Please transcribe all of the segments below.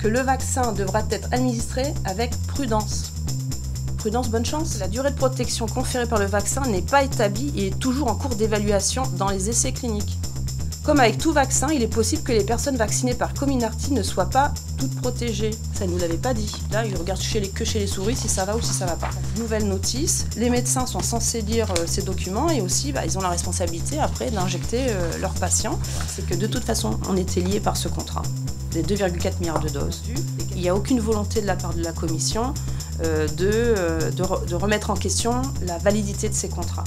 que le vaccin devra être administré avec prudence. Prudence, bonne chance. La durée de protection conférée par le vaccin n'est pas établie et est toujours en cours d'évaluation dans les essais cliniques. Comme avec tout vaccin, il est possible que les personnes vaccinées par Comirnaty ne soient pas toutes protégées. Ça ne nous l'avait pas dit. Là, ils regardent que chez les souris si ça va ou si ça va pas. Nouvelle notice, les médecins sont censés lire ces documents et aussi ils ont la responsabilité après d'injecter leurs patients. C'est que de toute façon, on était liés par ce contrat. Les 2,4 milliards de doses. Il n'y a aucune volonté de la part de la Commission de remettre en question la validité de ces contrats.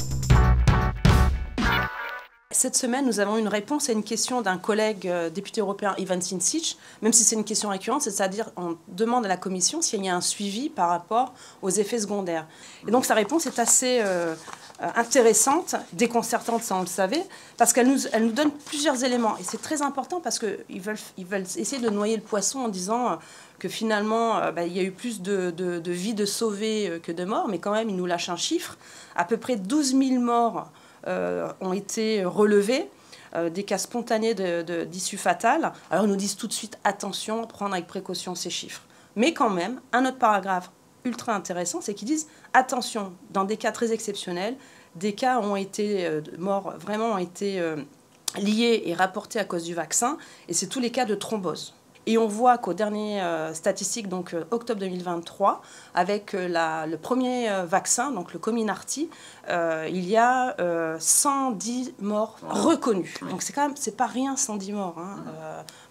Cette semaine, nous avons une réponse à une question d'un collègue député européen, Ivan Sinčić, même si c'est une question récurrente, c'est-à-dire on demande à la Commission s'il y a un suivi par rapport aux effets secondaires. Et donc sa réponse est assez intéressante, déconcertante, ça on le savait, parce qu'elle nous donne plusieurs éléments. Et c'est très important parce qu'ils veulent essayer de noyer le poisson en disant que finalement, il y a eu plus de vies de sauvées que de morts, mais quand même, ils nous lâchent un chiffre. À peu près 12 000 morts ont été relevés, des cas spontanés d'issue fatale. Alors ils nous disent tout de suite, attention, prendre avec précaution ces chiffres. Mais quand même, un autre paragraphe ultra intéressant, c'est qu'ils disent, attention, dans des cas très exceptionnels, des cas ont été morts, vraiment ont été liés et rapportés à cause du vaccin, et c'est tous les cas de thrombose. Et on voit qu'aux dernières statistiques, donc octobre 2023, avec le premier vaccin, donc le Comirnaty, il y a 110 morts reconnus. Donc c'est pas rien 110 morts. Hein.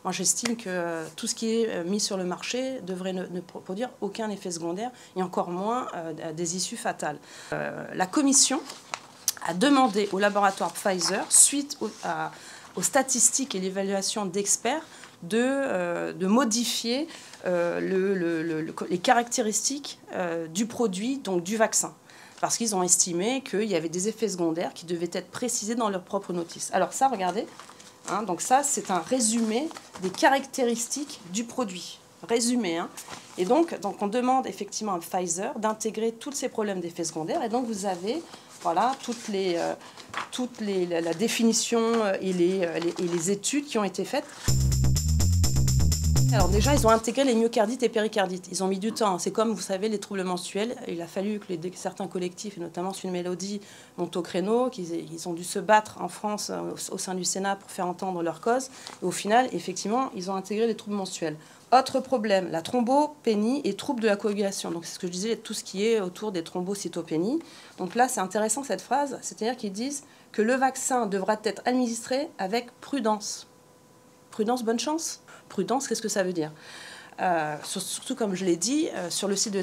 Moi j'estime que tout ce qui est mis sur le marché devrait ne produire aucun effet secondaire et encore moins des issues fatales. La Commission a demandé au laboratoire Pfizer, suite aux statistiques et l'évaluation d'experts, de modifier les caractéristiques du produit, donc du vaccin. Parce qu'ils ont estimé qu'il y avait des effets secondaires qui devaient être précisés dans leur propre notice. Alors ça, regardez, hein, donc ça, c'est un résumé des caractéristiques du produit. Résumé. Hein. Et donc on demande effectivement à Pfizer d'intégrer tous ces problèmes d'effets secondaires. Et donc vous avez voilà, la définition et les études qui ont été faites. Alors déjà, ils ont intégré les myocardites et péricardites. Ils ont mis du temps. C'est comme, vous savez, les troubles menstruels. Il a fallu que certains collectifs, et notamment celui de Mélodie, montent au créneau, qu'ils ont dû se battre en France, au sein du Sénat, pour faire entendre leur cause. Et au final, effectivement, ils ont intégré les troubles menstruels. Autre problème, la thrombopénie et troubles de la coagulation. Donc c'est ce que je disais, tout ce qui est autour des thrombocytopénies. Donc là, c'est intéressant cette phrase, c'est-à-dire qu'ils disent que le vaccin devra être administré avec prudence. Prudence, bonne chance. Prudence, qu'est-ce que ça veut dire ? Surtout, comme je l'ai dit, sur le site de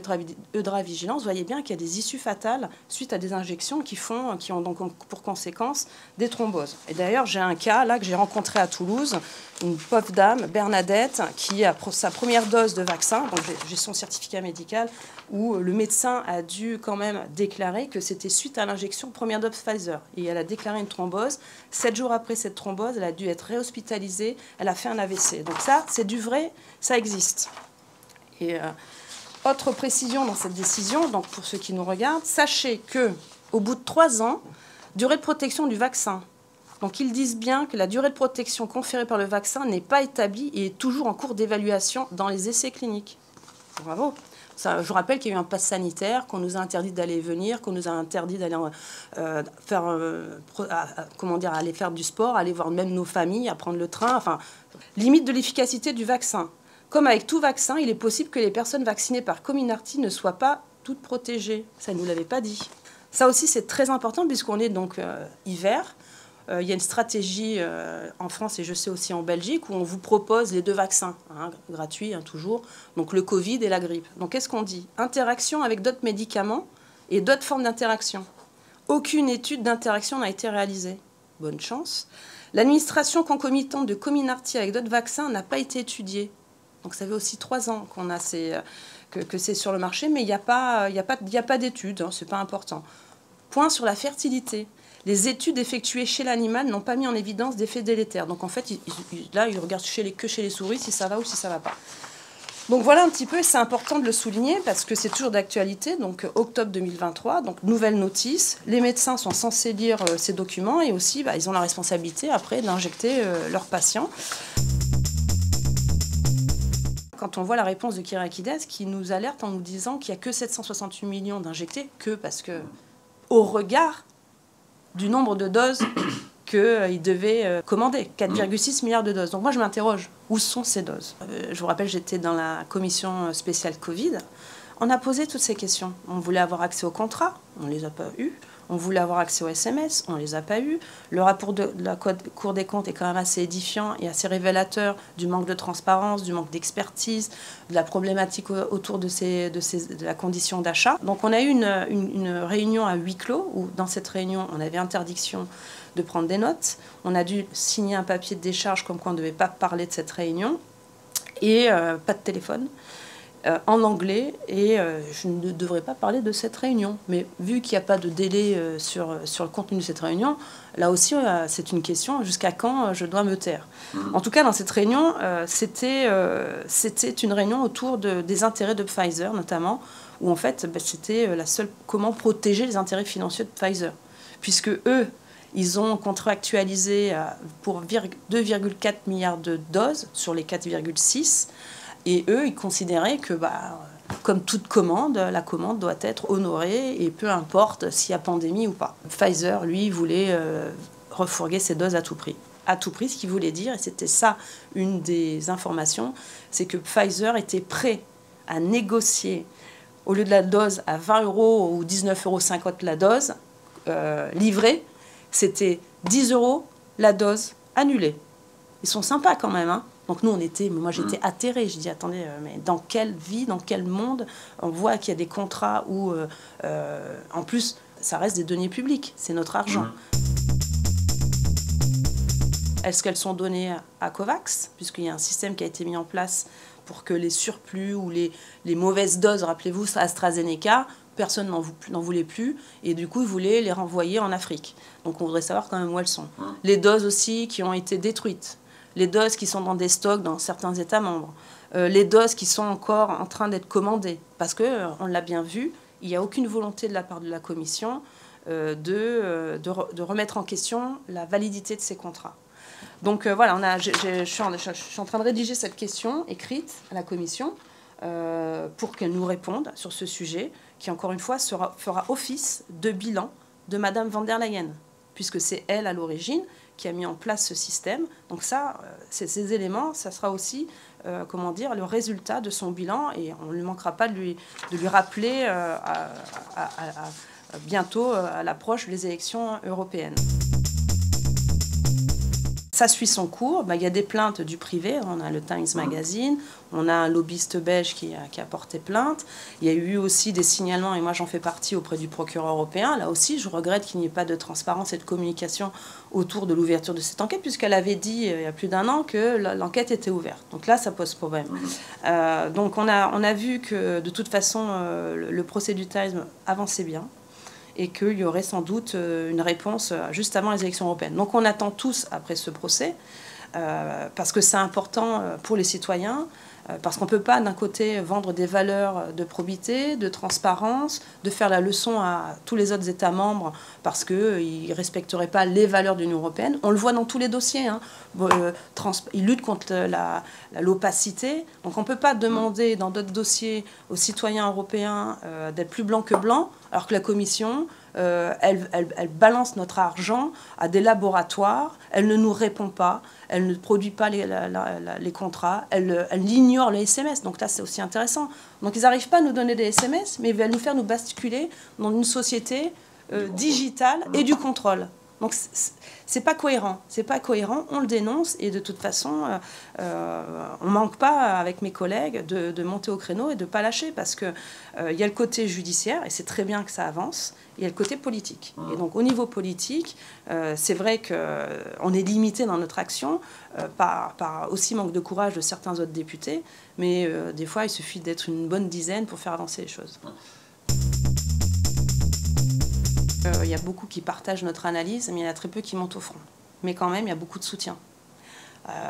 EudraVigilance, vous voyez bien qu'il y a des issues fatales suite à des injections qui ont donc pour conséquence des thromboses. Et d'ailleurs, j'ai un cas là que j'ai rencontré à Toulouse, une pauvre dame, Bernadette, qui a sa première dose de vaccin, donc j'ai son certificat médical, où le médecin a dû quand même déclarer que c'était suite à l'injection première dose Pfizer. Et elle a déclaré une thrombose. 7 jours après cette thrombose, elle a dû être réhospitalisée, elle a fait un AVC. Donc ça, c'est du vrai, ça existe. Et autre précision dans cette décision, donc pour ceux qui nous regardent, sachez qu'au bout de 3 ans, durée de protection du vaccin. Donc ils disent bien que la durée de protection conférée par le vaccin n'est pas établie et est toujours en cours d'évaluation dans les essais cliniques. Bravo. Ça, je vous rappelle qu'il y a eu un pass sanitaire, qu'on nous a interdit d'aller et venir, qu'on nous a interdit d'aller aller faire du sport, aller voir même nos familles, à prendre le train. Enfin, limite de l'efficacité du vaccin. Comme avec tout vaccin, il est possible que les personnes vaccinées par Comirnaty ne soient pas toutes protégées. Ça ne nous l'avait pas dit. Ça aussi, c'est très important puisqu'on est donc hiver. Il y a une stratégie en France et je sais aussi en Belgique où on vous propose les 2 vaccins, hein, gratuits toujours, donc le Covid et la grippe. Donc qu'est-ce qu'on dit ? Interaction avec d'autres médicaments et d'autres formes d'interaction. Aucune étude d'interaction n'a été réalisée. Bonne chance. L'administration concomitante de Comirnaty avec d'autres vaccins n'a pas été étudiée. Donc ça fait aussi 3 ans qu'on a que c'est sur le marché, mais il n'y a pas d'études, hein, ce n'est pas important. Point sur la fertilité. Les études effectuées chez l'animal n'ont pas mis en évidence d'effets délétères. Donc en fait, là, ils regardent que chez les souris si ça va ou si ça ne va pas. Donc voilà un petit peu, et c'est important de le souligner parce que c'est toujours d'actualité. Donc octobre 2023, donc nouvelle notice. Les médecins sont censés lire ces documents et aussi, ils ont la responsabilité après d'injecter leurs patients. quand on voit la réponse de Kyriakides qui nous alerte en nous disant qu'il n'y a que 768 millions d'injectés, parce que au regard du nombre de doses qu'il devait commander, 4,6 milliards de doses. Donc moi je m'interroge, où sont ces doses? Je vous rappelle, j'étais dans la commission spéciale Covid. On a posé toutes ces questions. On voulait avoir accès aux contrats, on ne les a pas eus. On voulait avoir accès aux SMS, on ne les a pas eus. Le rapport de la Cour des comptes est quand même assez édifiant et assez révélateur du manque de transparence, du manque d'expertise, de la problématique autour de la condition d'achat. Donc on a eu une réunion à huis clos, où dans cette réunion, on avait interdiction de prendre des notes. On a dû signer un papier de décharge comme quoi on ne devait pas parler de cette réunion. Et pas de téléphone. En anglais, et je ne devrais pas parler de cette réunion. Mais vu qu'il n'y a pas de délai sur le contenu de cette réunion, là aussi, c'est une question, jusqu'à quand je dois me taire? En tout cas, dans cette réunion, c'était une réunion autour des intérêts de Pfizer, notamment, où en fait, c'était la seule... Comment protéger les intérêts financiers de Pfizer? Puisque eux, ils ont contractualisé pour 2,4 milliards de doses sur les 4,6. Et eux, ils considéraient que, comme toute commande, la commande doit être honorée et peu importe s'il y a pandémie ou pas. Pfizer, lui, voulait refourguer ses doses à tout prix. À tout prix, ce qu'il voulait dire, et c'était ça une des informations, c'est que Pfizer était prêt à négocier, au lieu de la dose à 20 € ou 19,50 € la dose livrée, c'était 10 € la dose annulée. Ils sont sympas quand même, hein. Donc nous, moi j'étais atterrée. Je dis, attendez, mais dans quelle vie, dans quel monde on voit qu'il y a des contrats où, en plus, ça reste des deniers publics, c'est notre argent. Est-ce qu'elles sont données à COVAX, puisqu'il y a un système qui a été mis en place pour que les surplus ou les mauvaises doses, rappelez-vous, AstraZeneca, personne n'en voulait plus, et du coup, ils voulaient les renvoyer en Afrique. Donc on voudrait savoir quand même où elles sont. Les doses aussi qui ont été détruites. Les doses qui sont dans des stocks dans certains États membres, les doses qui sont encore en train d'être commandées. Parce qu'on l'a bien vu, il n'y a aucune volonté de la part de la Commission de remettre en question la validité de ces contrats. Donc voilà, je suis en train de rédiger cette question écrite à la Commission pour qu'elle nous réponde sur ce sujet, qui encore une fois fera office de bilan de Madame van der Leyen, puisque c'est elle à l'origine qui a mis en place ce système. Donc ça, ces éléments, ça sera aussi, le résultat de son bilan, et on ne manquera pas de lui rappeler bientôt à l'approche des élections européennes. Ça suit son cours. Il y a des plaintes du privé. On a le Times Magazine. On a un lobbyiste belge qui a porté plainte. Il y a eu aussi des signalements, et moi j'en fais partie, auprès du procureur européen. Là aussi, je regrette qu'il n'y ait pas de transparence et de communication autour de l'ouverture de cette enquête, puisqu'elle avait dit il y a plus d'1 an que l'enquête était ouverte. Donc là, ça pose problème. Donc on a vu que de toute façon, le procès du Times avançait bien, et qu'il y aurait sans doute une réponse juste avant les élections européennes. Donc on attend tous après ce procès, parce que c'est important pour les citoyens, parce qu'on ne peut pas d'un côté vendre des valeurs de probité, de transparence, de faire la leçon à tous les autres États membres parce qu'ils ne respecteraient pas les valeurs de l'Union européenne. On le voit dans tous les dossiers, hein. Ils luttent contre l'opacité. Donc on ne peut pas demander dans d'autres dossiers aux citoyens européens d'être plus blancs que blancs, alors que la Commission, elle balance notre argent à des laboratoires, elle ne nous répond pas, elle ne produit pas les contrats, elle ignore les SMS. Donc là, c'est aussi intéressant. Donc ils n'arrivent pas à nous donner des SMS, mais ils veulent nous faire nous basculer dans une société digitale et du contrôle. Donc c'est pas cohérent, on le dénonce, et de toute façon, on manque pas, avec mes collègues, de monter au créneau et de pas lâcher, parce que il y a le côté judiciaire, et c'est très bien que ça avance, et il y a le côté politique. Et donc au niveau politique, c'est vrai qu'on est limité dans notre action par aussi manque de courage de certains autres députés, mais des fois il suffit d'être une bonne dizaine pour faire avancer les choses. Il y a beaucoup qui partagent notre analyse, mais il y en a très peu qui montent au front. Mais quand même, il y a beaucoup de soutien.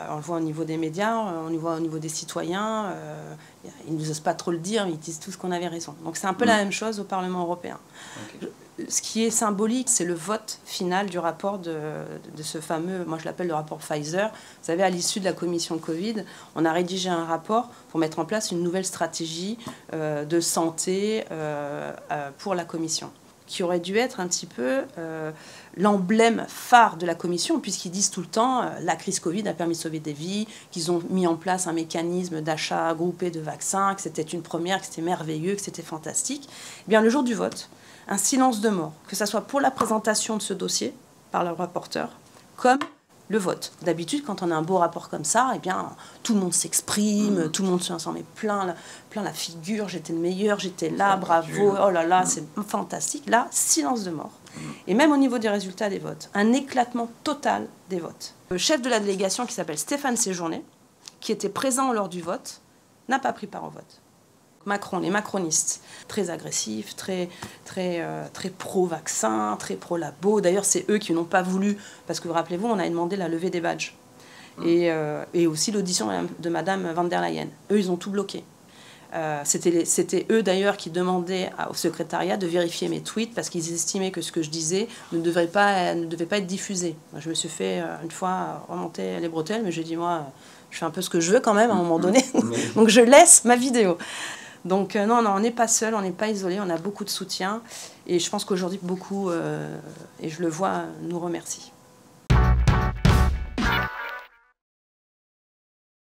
On le voit au niveau des médias, on le voit au niveau des citoyens. Ils n'osent pas trop le dire, mais ils disent tous qu'on avait raison. Donc c'est un peu la même chose au Parlement européen. Okay. ce qui est symbolique, c'est le vote final du rapport de ce fameux, moi je l'appelle le rapport Pfizer. Vous savez, à l'issue de la commission Covid, on a rédigé un rapport pour mettre en place une nouvelle stratégie de santé pour la commission, qui aurait dû être un petit peu l'emblème phare de la commission, puisqu'ils disent tout le temps la crise Covid a permis de sauver des vies, qu'ils ont mis en place un mécanisme d'achat groupé de vaccins, que c'était une première, que c'était merveilleux, que c'était fantastique. Eh bien, le jour du vote, un silence de mort, que ce soit pour la présentation de ce dossier par le rapporteur, comme le vote. D'habitude, quand on a un beau rapport comme ça, eh bien, tout le monde s'exprime, tout le monde s'en met plein la figure, j'étais le meilleur, j'étais là, bravo, oh là là, c'est fantastique. Là, silence de mort. Et même au niveau des résultats des votes, un éclatement total des votes. Le chef de la délégation, qui s'appelle Stéphane Séjourné, qui était présent lors du vote, n'a pas pris part au vote. Macron, les macronistes, très agressifs, très pro-vaccin, très pro-labo. D'ailleurs, c'est eux qui n'ont pas voulu, parce que rappelez-vous, on a demandé la levée des badges. Et aussi l'audition de Madame van der Leyen. Eux, ils ont tout bloqué. C'était eux d'ailleurs qui demandaient au secrétariat de vérifier mes tweets parce qu'ils estimaient que ce que je disais ne devait pas être diffusé. Je me suis fait une fois remonter les bretelles, mais j'ai dit moi, je fais un peu ce que je veux quand même à un moment donné, donc je laisse ma vidéo. Donc non, on n'est pas seul, on n'est pas isolé, on a beaucoup de soutien et je pense qu'aujourd'hui beaucoup, et je le vois, nous remercient.